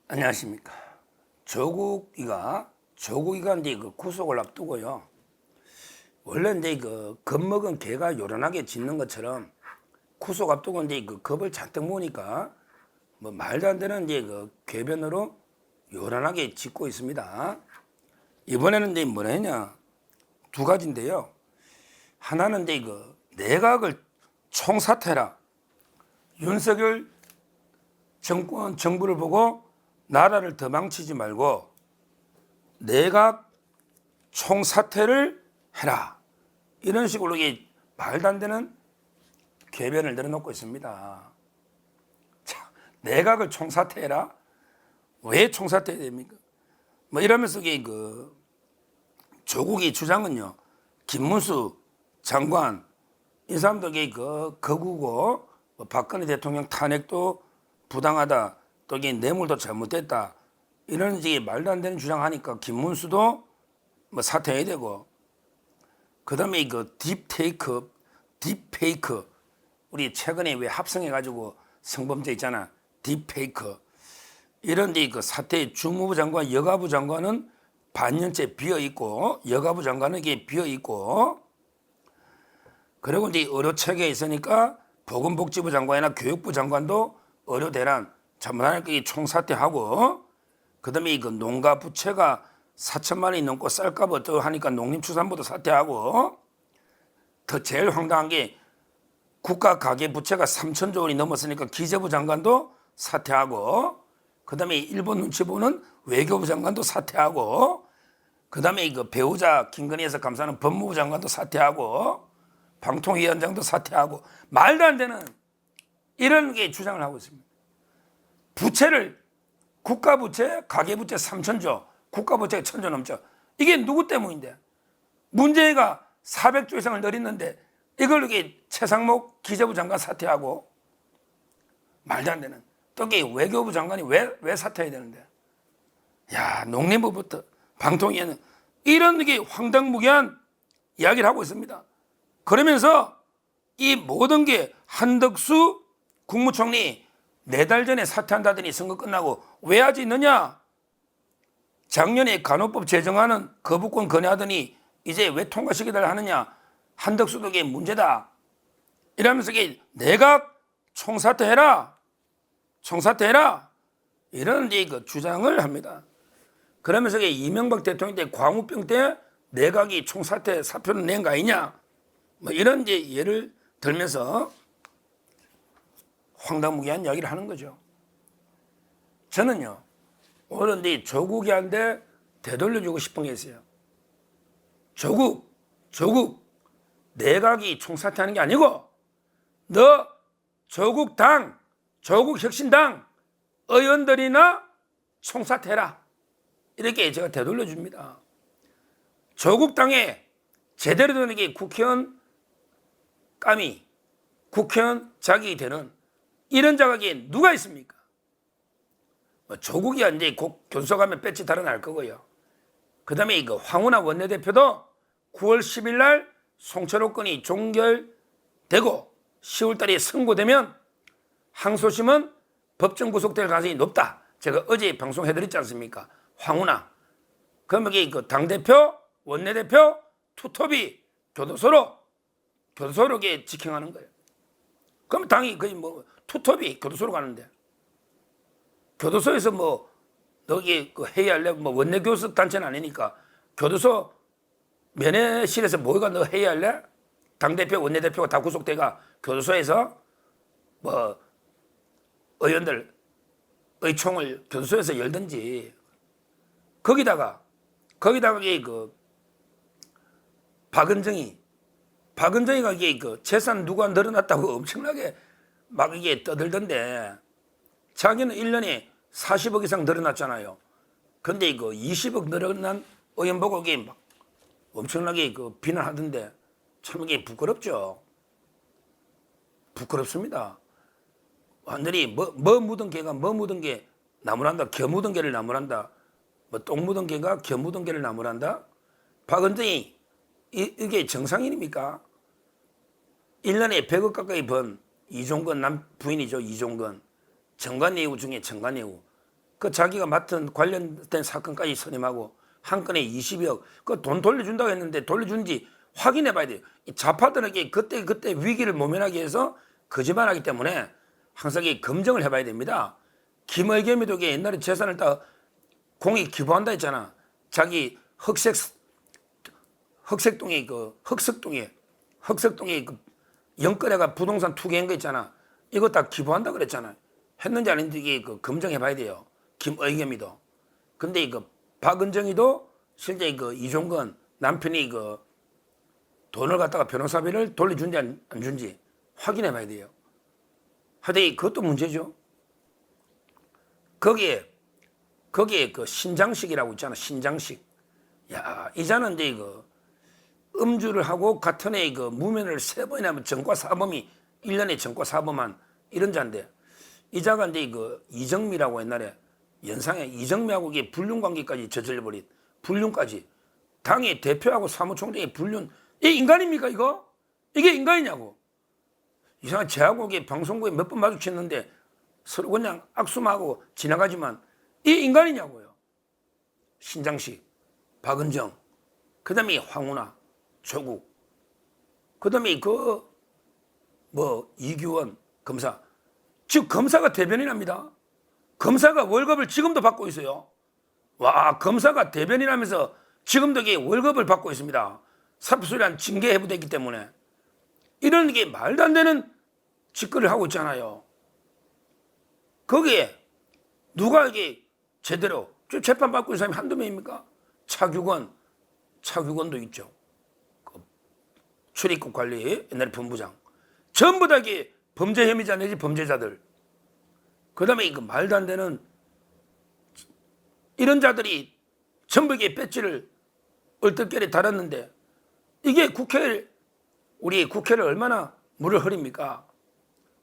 안녕하십니까. 조국이가 이제 그 구속을 앞두고요. 원래 이제 그 겁먹은 개가 요란하게 짖는 것처럼 구속 앞두고 이제 그 겁을 잔뜩 먹으니까 뭐 말도 안 되는 이제 그 궤변으로 요란하게 짖고 있습니다. 이번에는 이제 뭐라 했냐. 두 가지인데요. 하나는 이제 그 내각을 총사퇴해라. 윤석열 정부를 보고 나라를 더 망치지 말고 내각 총사퇴를 해라. 이런 식으로 이게 말도 안 되는 궤변을 내려놓고 있습니다. 자, 내각을 총사퇴해라? 왜 총사퇴해야 됩니까? 뭐 이러면서 이게 그 조국의 주장은요, 김문수 장관 이 사람도 이게 그 거구고 뭐 박근혜 대통령 탄핵도 부당하다, 또 이게 뇌물도 잘못됐다, 이런 식의 말도 안 되는 주장하니까 김문수도 뭐 사퇴해야 되고, 그 다음에 이거 딥페이크, 우리 최근에 왜 합성해가지고 성범죄 있잖아, 딥페이크. 이런 데 그 사퇴 주무부 장관, 여가부 장관은 반년째 비어 있고, 여가부 장관은 이게 비어 있고, 그리고 이제 의료 체계에 있으니까 보건복지부 장관이나 교육부 장관도 의료 대란 자문하니까 총사퇴하고, 그다음에 이거 농가 부채가 4천만 원이 넘고 쌀값 어쩌고 하니까 농림축산부도 사퇴하고, 더 제일 황당한 게 국가 가계 부채가 3천조 원이 넘었으니까 기재부 장관도 사퇴하고, 그다음에 일본 눈치 보는 외교부 장관도 사퇴하고, 그다음에 이거 배우자 김건희에서 감사하는 법무부 장관도 사퇴하고, 방통위원장도 사퇴하고, 말도 안 되는 이런 게 주장을 하고 있습니다. 부채를 국가부채, 가계부채 3천조, 국가부채가 1,000조 넘죠. 이게 누구 때문인데? 문재인가 400조 이상을 늘리는데 이걸 이렇게 최상목 기재부 장관 사퇴하고, 말도 안 되는. 또 이게 외교부 장관이 왜 사퇴해야 되는데? 야, 농림부부터 방통위에는 이런 게 황당무계한 이야기를 하고 있습니다. 그러면서 이 모든 게 한덕수 국무총리 4달 전에 사퇴한다더니 선거 끝나고 왜 하지 있느냐? 작년에 간호법 제정하는 거부권 건의하더니 이제 왜 통과시키달라 하느냐? 한덕수도 이게 문제다. 이러면서 이게 내각 총사퇴해라. 이런 이제 그 주장을 합니다. 그러면서 이게 이명박 대통령 때 광우병 때 내각이 총사퇴 사표를 낸 거 아니냐? 뭐 이런 이제 예를 들면서 황당무계한 이야기를 하는 거죠. 저는요, 오늘 이 조국이한테 되돌려주고 싶은 게 있어요. 조국, 내각이 총사퇴하는 게 아니고 너 조국당, 조국혁신당 의원들이나 총사퇴해라. 이렇게 제가 되돌려줍니다. 조국당에 제대로 된 게 국회의원 까미, 국회의원 자격이 되는 이런 자격이 누가 있습니까? 조국이 이제 곧 교수소 가면 배지 달아날 거고요. 그 다음에 이거 황운하 원내대표도 9월 10일 날 송철호 건이 종결되고 10월 달에 선고되면 항소심은 법정 구속될 가능성이 높다. 제가 어제 방송해드렸지 않습니까? 황운하. 그러면 이게 그 당대표, 원내대표, 투톱이 교도소로 이게 직행하는 거예요. 그럼 당이 거의 뭐 투톱이 교도소로 가는데, 교도소에서 뭐 너기 그 회의할래? 뭐 원내교섭 단체는 아니니까 교도소 면회실에서 뭐가 너 회의할래? 당대표, 원내대표가 다 구속돼가 교도소에서 뭐 의원들 의총을 교도소에서 열든지, 거기다가 이게 그 박은정이가 이게 그 재산 누가 늘어났다고 엄청나게 막 이게 떠들던데, 자기는 1년에 40억 이상 늘어났잖아요. 근데 이거 20억 늘어난 의원 보고 이게 막 엄청나게 그 비난하던데, 참 이게 부끄럽죠. 부끄럽습니다. 완전히 뭐 묻은 개가 뭐 묻은 게 나무란다. 겨 묻은 개를 나무란다. 뭐 똥 묻은 개가 겨 묻은 개를 나무란다. 박은정이 이게 정상인입니까? 1년에 100억 가까이 번 이종건 남 부인이죠. 이종건. 정관예우 중에 정관예우. 그 자기가 맡은 관련된 사건까지 선임하고 한 건에 20억 그 돈 돌려준다고 했는데 돌려준지 확인해 봐야 돼요. 이 좌파들에게 그때 위기를 모면하기 위해서 거짓말하기 때문에 항상 검증을 해봐야 됩니다. 김의겸이도 옛날에 재산을 다 공익 기부한다 했잖아. 자기 흑석동에 그 영끌에가 부동산 투기한 거 있잖아. 이거 다 기부한다 그랬잖아. 했는지 아닌지 이게 그 검증해봐야 돼요. 김의겸이도. 근데 이거 박은정이도 실제 그 이종건 남편이 그 돈을 갖다가 변호사비를 돌려준지 안 준지 확인해봐야 돼요. 하여튼 그것도 문제죠. 거기에 그 신장식이라고 있잖아. 신장식. 야, 이자는 이제 이거 음주를 하고 같은 해 그 무면을 3번이나 하면 전과 사범이 1년에 전과 사범한 이런 자인데 이자가 이제 그 이정미라고 옛날에 연상에 이정미하고 이게 불륜 관계까지 저질러버린 불륜까지 당의 대표하고 사무총장의 불륜 이 인간입니까 이거? 이게 인간이냐고. 이상한 제하고 이게 방송국에 몇 번 마주쳤는데 서로 그냥 악수하고 지나가지만 이 인간이냐고요. 신장식, 박은정, 그 다음에 황운하, 조국, 그 다음에 이규원 검사. 즉 검사가 대변인합니다. 검사가 월급을 지금도 받고 있어요. 와, 검사가 대변인하면서 지금도 이게 월급을 받고 있습니다. 사표수리한 징계 해부됐기 때문에 이런 게 말도 안 되는 짓거리를 하고 있잖아요. 거기에 누가 이게 제대로 재판 받고 있는 사람이 한두 명입니까? 차규건도 있죠. 그 출입국 관리 옛날에 본부장. 전부 다 이게 범죄 혐의자 내지 범죄자들. 그 다음에 이거 말도 안 되는 이런 자들이 전부 이게 배지를 얼떨결에 달았는데 이게 우리 국회를 얼마나 물을 흐립니까?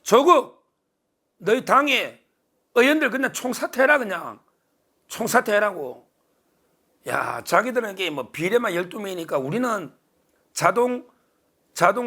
조국, 너희 당의 의원들 그냥 총사퇴해라 그냥. 총사퇴해라고. 야, 자기들은 이게 뭐 비례만 12명이니까 우리는 자동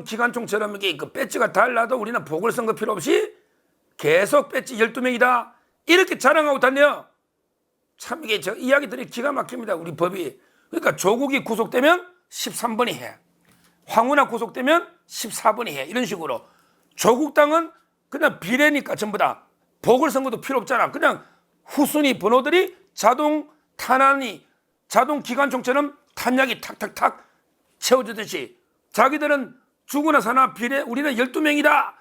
기관총처럼 이게 그 배지가 달라도 우리는 보궐선거 필요 없이 계속 배지 12명이다. 이렇게 자랑하고 다녀요. 참 이게 저 이야기들이 기가 막힙니다. 우리 법이. 그러니까 조국이 구속되면 13번이 해. 황운하 구속되면 14번이 해. 이런 식으로. 조국 당은 그냥 비례니까 전부 다 보궐선거도 필요 없잖아. 그냥 후순위 번호들이 자동 기관총처럼 탄약이 탁탁탁 채워주듯이 자기들은 죽으나 사나 비례 우리는 12명이다.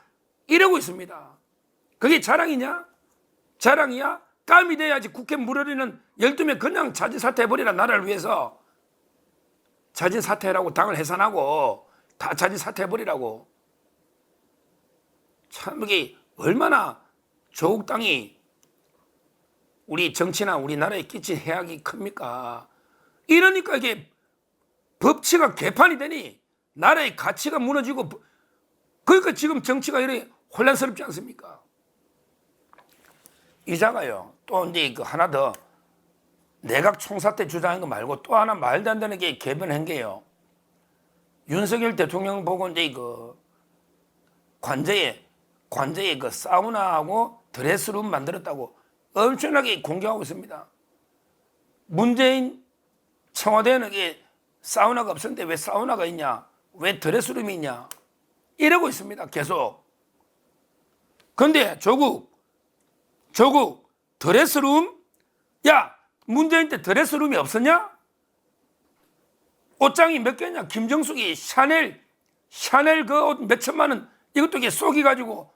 이러고 있습니다. 그게 자랑이냐? 자랑이야? 깜이 돼야지. 국회 물어리는 12명 그냥 자진사퇴해버리라. 나라를 위해서. 자진사퇴라고 당을 해산하고 다 자진사퇴해버리라고. 참 이게 얼마나 조국 당이 우리 정치나 우리나라에 끼친 해악이 큽니까? 이러니까 이게 법치가 개판이 되니 나라의 가치가 무너지고 그러니까 지금 정치가 이렇게 혼란스럽지 않습니까? 이자가요. 또 이제 그 하나 더 내각 총사퇴 주장한 거 말고 또 하나 말도 안 되는 게 개변한 게요. 윤석열 대통령 보고 이제 그 관저에 그 사우나하고 드레스룸 만들었다고 엄청나게 공격하고 있습니다. 문재인 청와대는 이게 사우나가 없었는데 왜 사우나가 있냐? 왜 드레스룸이 있냐? 이러고 있습니다. 계속. 근데 조국 드레스룸? 야, 문재인 때 드레스룸이 없었냐? 옷장이 몇 개냐? 김정숙이 샤넬 그 옷 몇천만 원 이것도 이게 쏘기가지고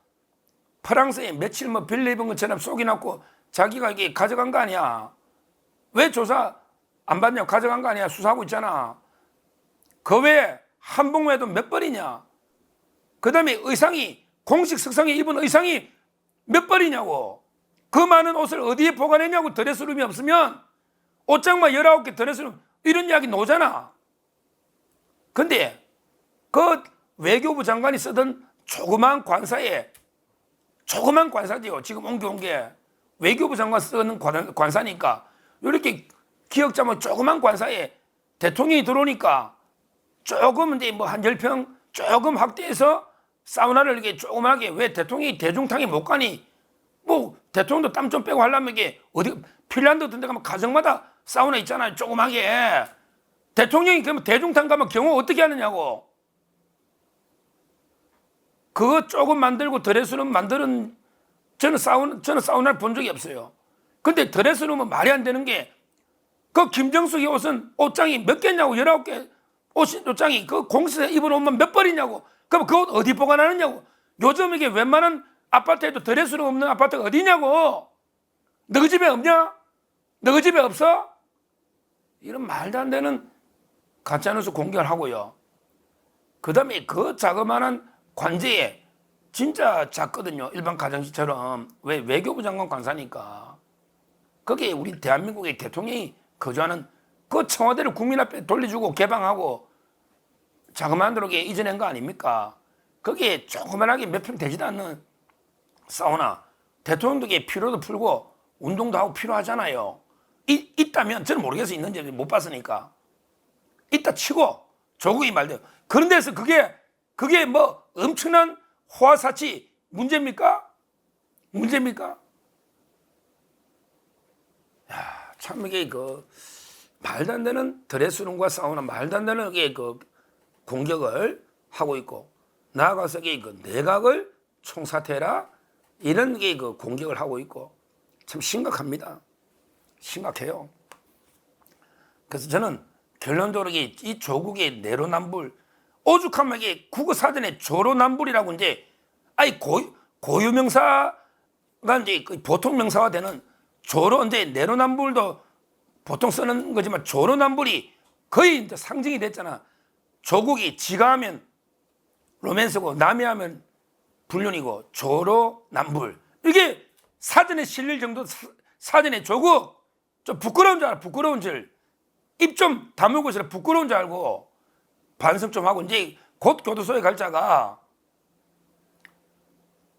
프랑스에 며칠 뭐 빌려 입은 것처럼 쏘기놨고 자기가 이게 가져간 거 아니야. 왜 조사 안 받냐? 가져간 거 아니야. 수사하고 있잖아. 그 외에 한복무에도 몇 벌이냐? 그 다음에 의상이 공식 석상에 입은 의상이 몇 벌이냐고. 그 많은 옷을 어디에 보관했냐고. 드레스룸이 없으면 옷장만 19개 드레스룸 이런 이야기 나오잖아. 근데 그 외교부 장관이 쓰던 조그만 관사지요. 지금 옮겨온 게 외교부 장관 쓰는 관사니까 이렇게 기억 잡으면 조그만 관사에 대통령이 들어오니까 조금 이제 뭐 한 10평 조금 확대해서 사우나를 이렇게 조그맣게 왜 대통령이 대중탕에 못 가니 뭐 대통령도 땀 좀 빼고 하려면 이게 어디 핀란드 같은 데 가면 가정마다 사우나 있잖아요. 조그맣게. 대통령이 그러면 대중탕 가면 경호 어떻게 하느냐고. 그거 조금 만들고 드레스룸 만드는 저는 사우나를 본 적이 없어요. 근데 드레스룸은 말이 안 되는 게 그 김정숙이 옷은 옷장이 몇 개냐고. 19개 옷장이 그 공司 입은 옷만 몇 벌이냐고. 그럼 그 옷 어디 보관하느냐고. 요즘 이게 웬만한 아파트에도 드레스룸 없는 아파트가 어디냐고. 너희 집에 없냐? 너희 집에 없어? 이런 말도 안 되는 가짜뉴스 공격을 하고요. 그 다음에 그 자그마한 관제에 진짜 작거든요. 일반 가정시처럼. 왜? 외교부 장관 관사니까. 거기에 우리 대한민국의 대통령이 거주하는 그 청와대를 국민 앞에 돌려주고 개방하고 자그마한 데로 이전한 거 아닙니까? 거기에 조그만하게 몇 평 되지도 않는 사우나. 대통령도 피로도 풀고 운동도 하고 필요하잖아요. 있다면 저는 모르겠어요. 있는지 못 봤으니까. 있다 치고 조국이 말대로. 그런 데서 그게 뭐 엄청난 호화사치 문제입니까? 문제입니까? 야, 참 이게 말도 안 되는 드레스룸과 사우나 말도 안 되는 공격을 하고 있고 나아가서 내각을 총사퇴해라 이런 공격을 하고 있고 참 심각합니다. 심각해요. 그래서 저는 결론적으로 이 조국의 내로남불 오죽하면 국어사전에 조로남불이라고 이제 고유명사가 이제 보통 명사화 되는 조로 이제 내로남불도 보통 쓰는 거지만 조로남불이 거의 이제 상징이 됐잖아. 조국이 지가 하면 로맨스고 남이 하면 불륜이고 조로남불 이게 사전에 실릴 정도 사전에 조국 좀 부끄러운 줄 알아. 부끄러운 줄 입 좀 다물고 있으라. 부끄러운 줄 알고 반성 좀 하고 이제 곧 교도소에 갈 자가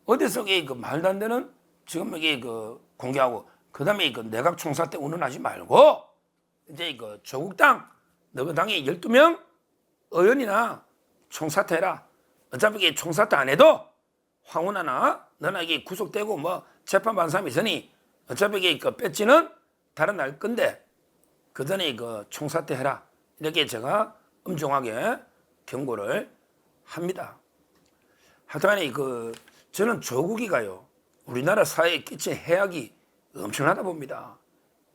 어디서 말도 안 되는 지금 공개하고 그다음에 내각 총사 때 운운하지 말고 이제 조국당 너희 당에 12명 의원이나 총사퇴해라. 어차피 총사퇴 안 해도 황운하나 너나 구속되고 뭐 재판받는 사람이 있으니 어차피 배지는 다른 날 건데 그 전에 총사퇴해라. 이렇게 제가 엄중하게 경고를 합니다. 하여튼간에 저는 조국이가요 우리나라 사회에 끼친 해악이 엄청나다 봅니다.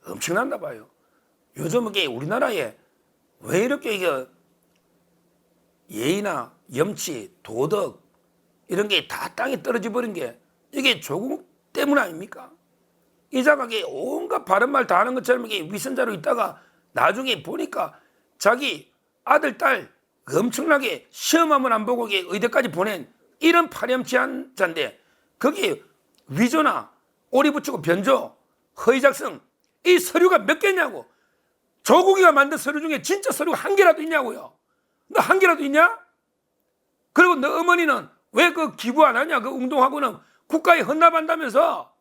엄청난다 봐요. 요즘 우리나라에 왜 이렇게 예의나 염치, 도덕 이런 게 다 땅에 떨어져 버린 게 이게 조국 때문 아닙니까? 이자가 온갖 바른 말 다 하는 것처럼 위선자로 있다가 나중에 보니까 자기 아들, 딸 엄청나게 시험 한번 안 보고 의대까지 보낸 이런 파렴치한 자인데 거기에 위조나 오리 붙이고 변조, 허위 작성 이 서류가 몇 개냐고. 조국이가 만든 서류 중에 진짜 서류가 한 개라도 있냐고요. 너 한 개라도 있냐? 그리고 너 어머니는 왜 기부 안 하냐? 운동하고는 국가에 헌납한다면서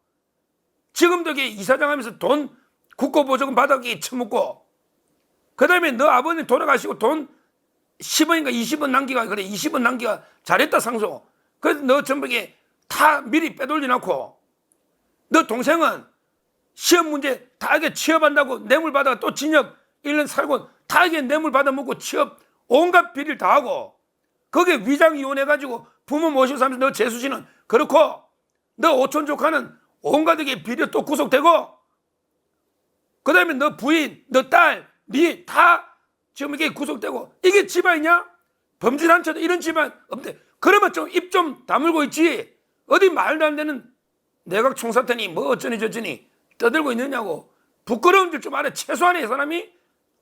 지금도 이사장 하면서 돈 국고보조금 받아 처먹고 그 다음에 너 아버님 돌아가시고 돈 10원인가 20원 남기가 그래 20원 남기가 잘했다 상속. 그래서 너 전부 다 미리 빼돌려 놓고 너 동생은 시험 문제 다 취업한다고 뇌물 받아 또 징역 1년 살고 다 뇌물 받아 먹고 취업 온갖 비리를 다 하고 거기에 위장 이혼해가지고 부모 모시고 살면서 너 재수씨는 그렇고 너 오촌 조카는 온갖 비리 또 구속되고 그 다음에 너 부인, 너 딸, 니 다 지금 구속되고 이게 집안이냐? 범죄단체도 이런 집안 없대. 그러면 좀 입 좀 다물고 있지. 어디 말도 안 되는 내각 총사퇴니 뭐 어쩌니 저쩌니 떠들고 있느냐고. 부끄러운 줄 좀 알아. 최소한의 사람이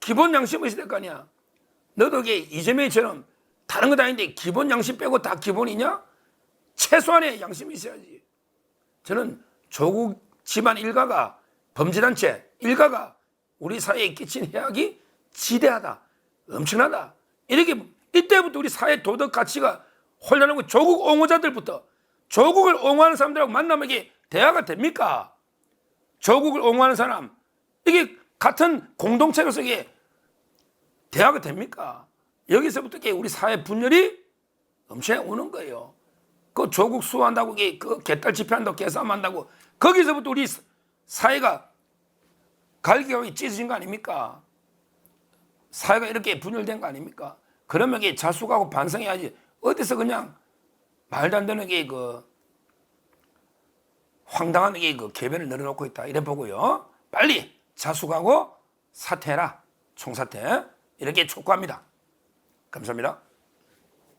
기본 양심이 있을 거 아니야. 너도 이재명처럼 다른 거 다 있는데 기본 양심 빼고 다 기본이냐? 최소한의 양심이 있어야지. 저는 조국 집안 일가가 범죄단체 일가가 우리 사회에 끼친 해악이 지대하다. 엄청나다. 이렇게 이때부터 우리 사회 도덕 가치가 혼란하고 조국 옹호자들부터 조국을 옹호하는 사람들하고 만나면 이게 대화가 됩니까? 조국을 옹호하는 사람 이게 같은 공동체로서 이게 대화가 됩니까? 여기서부터 우리 사회 분열이 엄청 오는 거예요. 그 조국 수호한다고 그 개딸 집회한다고 개싸움한다고 거기서부터 우리 사회가 갈기가 찢어진 거 아닙니까? 사회가 이렇게 분열된 거 아닙니까? 그러면 이게 자숙하고 반성해야지. 어디서 그냥 말도 안 되는 게 황당한 게 개변을 늘어놓고 있다. 이래 보고요. 빨리 자숙하고 사퇴해라. 총사퇴. 이렇게 촉구합니다. 감사합니다.